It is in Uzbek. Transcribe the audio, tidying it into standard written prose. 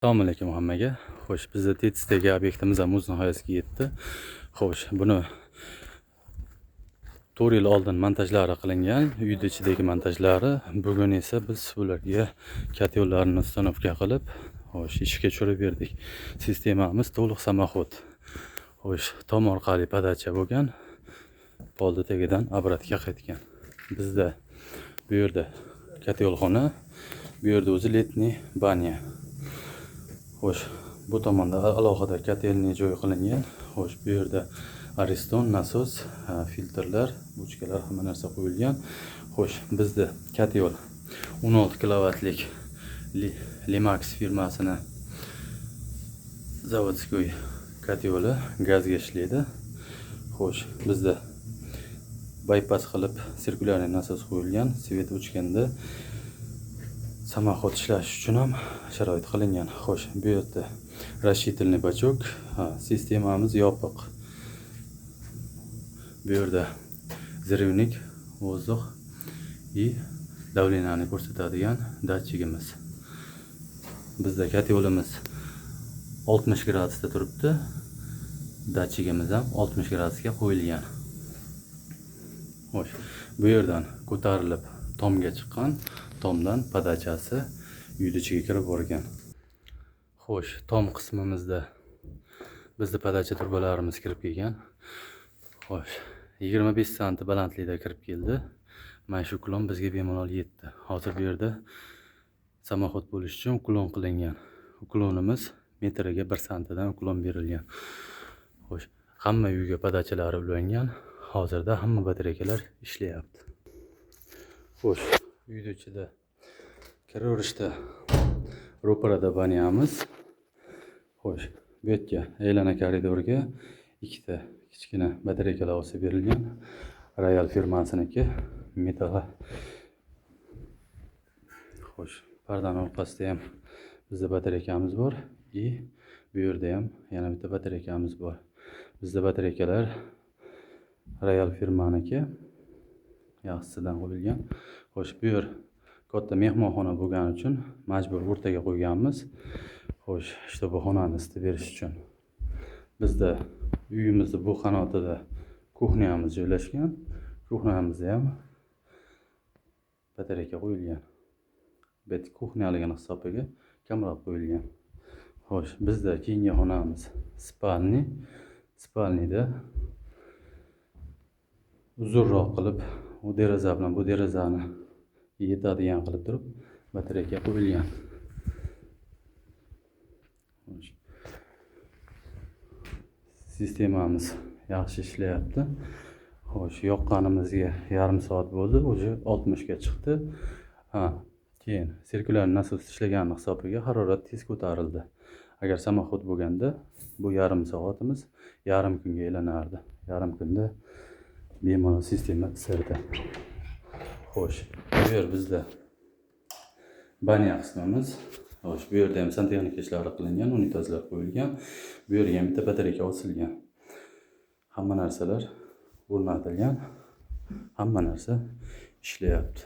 Assalomu alaykum hammaga. Xo'sh, bizda Tetisdagi obyektimiz ham o'z nihoyasiga yetdi. Xo'sh, buni 4 yil oldin montajlari qilingan, uyda ichidagi montajlari. Bugun esa biz ularga kotyollarni ustanovka qilib, xo'sh, ishga tushirib berdik. Sistemamiz to'liq samoxod. Xo'sh, tom orqali podacha bo'lgan, polni tagidan obratga qaytgan. Bizda bu yerda kotyolxona, bu yerda o'zi letniy banya. Xo'sh, bu tomonda alohida kotelniy joy qilingan. Xo'sh, bu yerda ariston, nasos, filtrlar, bochkalar, hamma narsa qo'yilgan. Xo'sh, bizda kotel 16 kilovatlik Limax firmasini zavodskoy kotyoli gazga ishlaydi. Xo'sh, bizda bypass qilib sirkulyarniy nasos qo'yilgan. Svet o'chganda samoxod ishlash uchun ham sharoit qilingan. Xo'sh, bu yerda расширительный bachok, sistemamiz yopiq. Bu yerda zirvnik, vozdux и давленияni ko'rsatadigan datchigimiz. Bizda kotyolimiz 60 gradusda turibdi. Datchigimiz ham 60 gradusga qo'yilgan. Xo'sh, bu yerdan ko'tarilib tomga chiqqan, tomdan podachasi uyni ichiga kirib borgan. Xo'sh, tom qismimizda bizda podacha turbalarimiz kirib kelgan. Xo'sh, 25 sm balandlikda kirib keldi. Mana shu uklon bizga bemalol yetdi. Hozir bu yerda samoxod bo'lish uchun uklon qilingan. Uklonimiz metriga 1 sm uklon berilgan. Xo'sh, hamma uyga podachalari ulangan. Hozirda hamma batareykalar ishlayapti. Xo'sh, uyda ichida kiraverishda ro'parada banyamiz. Xo'sh, bu yerga aylana koridorga ikkita kichkina batareykalar olsa berilgan. Royal firmasiniki metal. Xo'sh, pardani orqasida ham bizda batareykamiz bor. Bu yerda ham yana bitta batareykamiz bor. Bizda batareykalar Royal firmaniki yaxshisidan qo'yilgan. Xo'sh, bu yer katta mehmonxona bo'lgani uchun majbur o'rtaga qo'yganmiz. Xo'sh, shtob xonani isitib berish uchun. Bizda uyimizda bu qanotida kuxnyamiz joylashgan. Kuxnyamizda ham batareyka qo'yilgan. Bet kuxnyaligini hisobiga kamroq qo'yilgan. Xo'sh, bizda keyingi xonamiz spalni. Spalnida uzunroq qilib, u deraza bilan bu derazani yetadigan qilib turib batareyka qo'yilgan. Sistemamiz yaxshi ishlayapti. Xo'sh, yoqqanimizga yarim soat bo'ldi, o'zi 60 ga chiqdi. Keyin sirkulyarniy nasos ishlaganini hisobiga harorat tez ko'tarildi. Agar samoxod bo'lganda bu yarim soatimiz yarim kunga aylanardi. Yarim kunda bemalol sistema isirdi. Xo'sh, bu yer bizda banya qismimiz. Xo'sh, bu yerda ham santexnika ishlari qilingan, unitazlar qo'yilgan. Bu yerga ham bitta batareyka osilgan. Hamma narsalar o'rnatilgan. Hamma narsa ishlayapti.